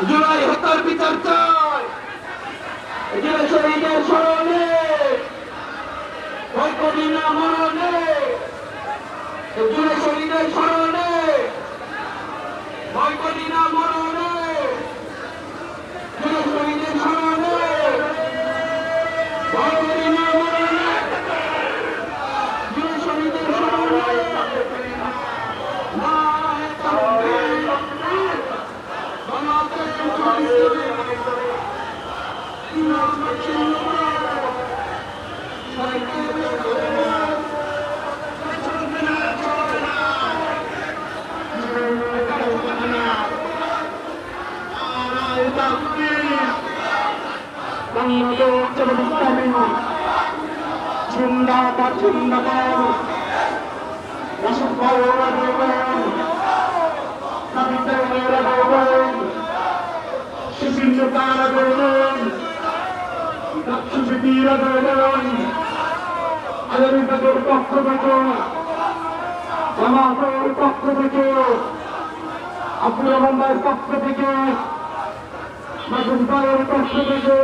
জুলাই হত্যার বিচার চাই। জুলাই শহীদের স্মরণে ভয় না মরণে, জুলাই শহীদের স্মরণে ভয় না মরণে, জুলাই শহীদের স্মরণে ভয় না মরণে, জুলাই শহীদের স্মরণে জিন্দাবাদ জিন্দাবাদ আগামীকালের পক্ষ থেকে জামাতের পক্ষ থেকে আব্দুর রহমান ভাইয়ের পক্ষ থেকে মাসুদ ভাইয়ের পক্ষ থেকে